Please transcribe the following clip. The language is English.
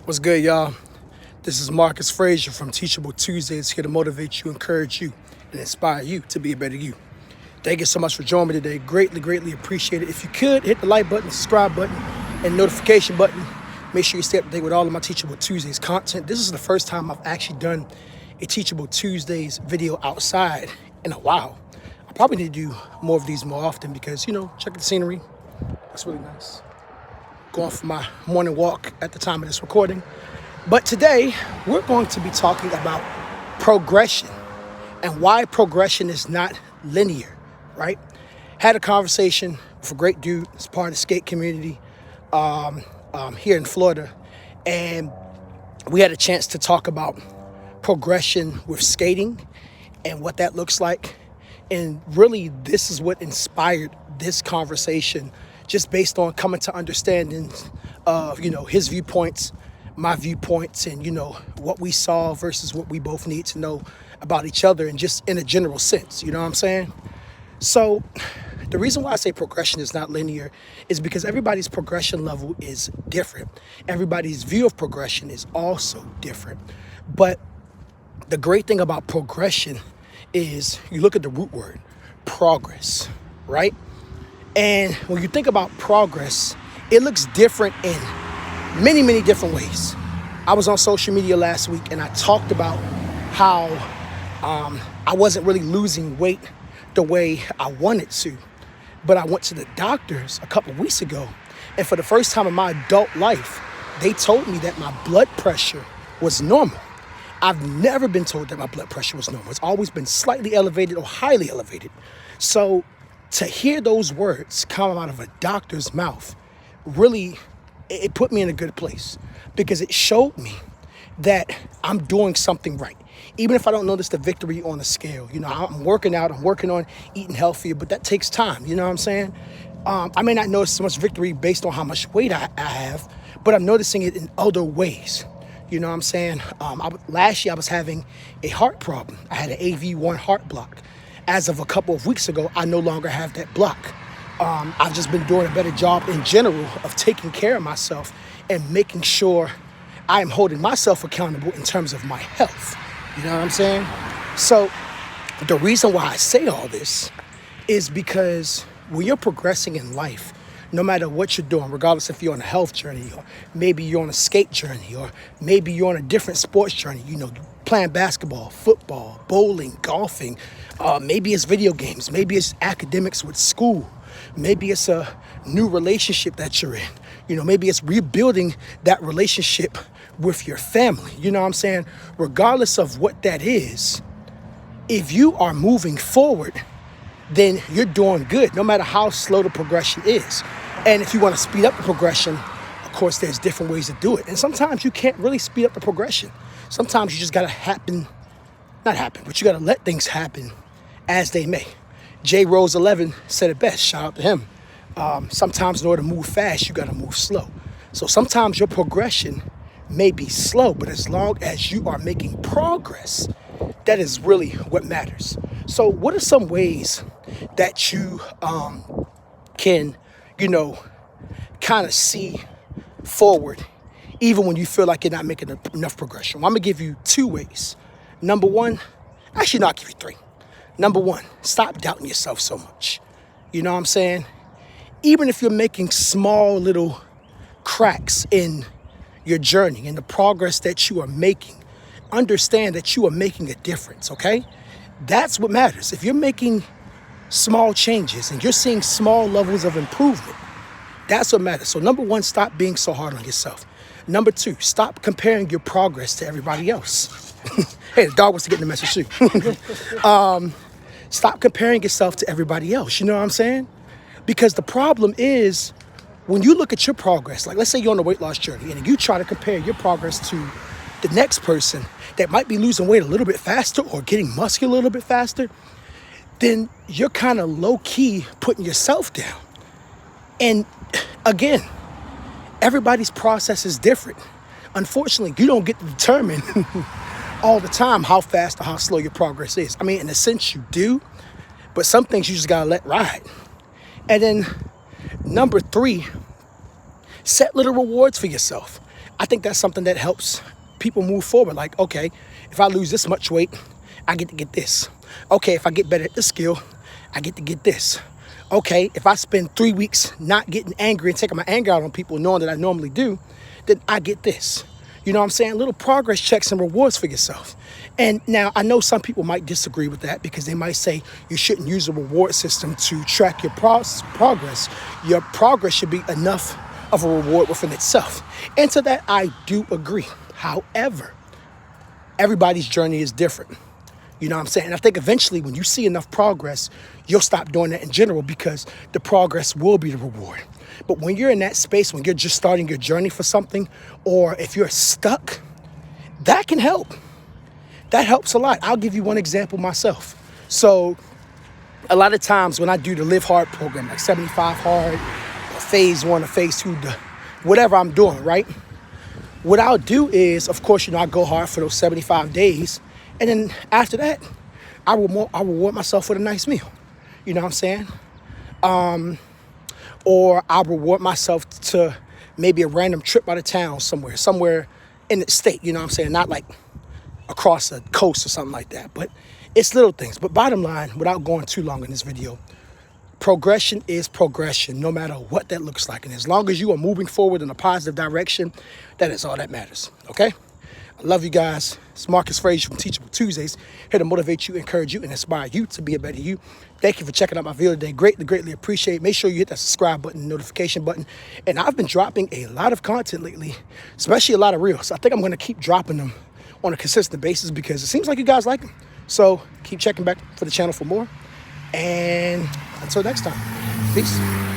What's good, y'all? This is Marcus Frazier from Teachable Tuesday. It's here to motivate you, encourage you, and inspire you to be a better you. Thank you so much for joining me today. Greatly appreciate it. If you could, hit the like button, subscribe button, and notification button. Make sure you stay up to date with all of my Teachable Tuesdays content. This is the first time I've actually done a Teachable Tuesdays video outside in a while. I probably need to do more of these more often because, check the scenery. It's really nice. Going for my morning walk at the time of this recording. But today, we're going to be talking about progression and why progression is not linear, right? Had a conversation with a great dude, as part of the skate community here in Florida, and we had a chance to talk about progression with skating and what that looks like. And really, this is what inspired this conversation, just based on coming to understandings of, his viewpoints, my viewpoints, and, what we saw versus what we both need to know about each other, and just in a general sense, you know what I'm saying? So the reason why I say progression is not linear is because everybody's progression level is different. Everybody's view of progression is also different. But the great thing about progression is you look at the root word, progress, right? And when you think about progress, it looks different in many different ways. I was on social media last week and I talked about how I wasn't really losing weight the way I wanted to. But I went to the doctors a couple weeks ago, and for the first time in my adult life, they told me that my blood pressure was normal. I've never been told that my blood pressure was normal. It's always been slightly elevated or highly elevated. So to hear those words come out of a doctor's mouth, really, it put me in a good place because it showed me that I'm doing something right. Even if I don't notice the victory on the scale, I'm working out, I'm working on eating healthier, but that takes time, you know what I'm saying? I may not notice so much victory based on how much weight I have, but I'm noticing it in other ways. You know what I'm saying? Last year I was having a heart problem. I had an AV1 heart block. As of a couple of weeks ago, I no longer have that block. I've just been doing a better job in general of taking care of myself and making sure I am holding myself accountable in terms of my health. You know what I'm saying? So the reason why I say all this is because when you're progressing in life, no matter what you're doing, regardless if you're on a health journey or maybe you're on a skate journey or maybe you're on a different sports journey, playing basketball, football, bowling, golfing, maybe it's video games, maybe it's academics with school, maybe it's a new relationship that you're in, maybe it's rebuilding that relationship with your family. You know what I'm saying? Regardless of what that is, if you are moving forward, then you're doing good, no matter how slow the progression is. And if you want to speed up the progression, of course, there's different ways to do it. And sometimes you can't really speed up the progression. Sometimes you just got to but you got to let things happen as they may. J. Rose 11 said it best. Shout out to him. Sometimes in order to move fast, you got to move slow. So sometimes your progression may be slow, but as long as you are making progress, that is really what matters. So what are some ways that you can, kind of see forward, even when you feel like you're not making enough progression? Well, I'm going to give you 2 ways. Number one, actually, no, I'll give you 3. Number one, stop doubting yourself so much. You know what I'm saying? Even if you're making small little cracks in your journey and the progress that you are making, understand that you are making a difference, okay? That's what matters. If you're making small changes and you're seeing small levels of improvement, that's what matters. So number one, stop being so hard on yourself. Number 2, stop comparing your progress to everybody else. Hey, the dog wants to get in the message too. Stop comparing yourself to everybody else. You know what I'm saying? Because the problem is when you look at your progress, like let's say you're on a weight loss journey and you try to compare your progress to the next person that might be losing weight a little bit faster or getting muscular a little bit faster, then you're kind of low-key putting yourself down. And again, everybody's process is different. Unfortunately, you don't get to determine all the time how fast or how slow your progress is. I mean, in a sense you do, but some things you just gotta let ride. And then number 3, set little rewards for yourself. I think that's something that helps people move forward. Like, okay, if I lose this much weight, I get to get this. Okay, if I get better at this skill, I get to get this. Okay, if I spend 3 weeks not getting angry and taking my anger out on people knowing that I normally do, then I get this. You know what I'm saying? Little progress checks and rewards for yourself. And now I know some people might disagree with that because they might say you shouldn't use a reward system to track your progress. Your progress should be enough of a reward within itself. And to that, I do agree. However, everybody's journey is different. You know what I'm saying? And I think eventually when you see enough progress, you'll stop doing that in general because the progress will be the reward. But when you're in that space, when you're just starting your journey for something, or if you're stuck, that can help. That helps a lot. I'll give you one example myself. So a lot of times when I do the Live Hard program, like 75 Hard, or phase 1 or phase 2, whatever I'm doing, right? What I'll do is, of course, I go hard for those 75 days. And then after that, I reward myself with a nice meal. You know what I'm saying? Or I'll reward myself to maybe a random trip out of town somewhere in the state. You know what I'm saying? Not like across the coast or something like that. But it's little things. But bottom line, without going too long in this video, progression is progression, no matter what that looks like. And as long as you are moving forward in a positive direction, that is all that matters. Okay? I love you guys. It's Marcus Frazier from Teachable Tuesdays, here to motivate you, encourage you, and inspire you to be a better you. Thank you for checking out my video today. Greatly appreciate it. Make sure you hit that subscribe button, notification button. And I've been dropping a lot of content lately, especially a lot of reels. I think I'm going to keep dropping them on a consistent basis because it seems like you guys like them. So keep checking back for the channel for more. And until next time, peace.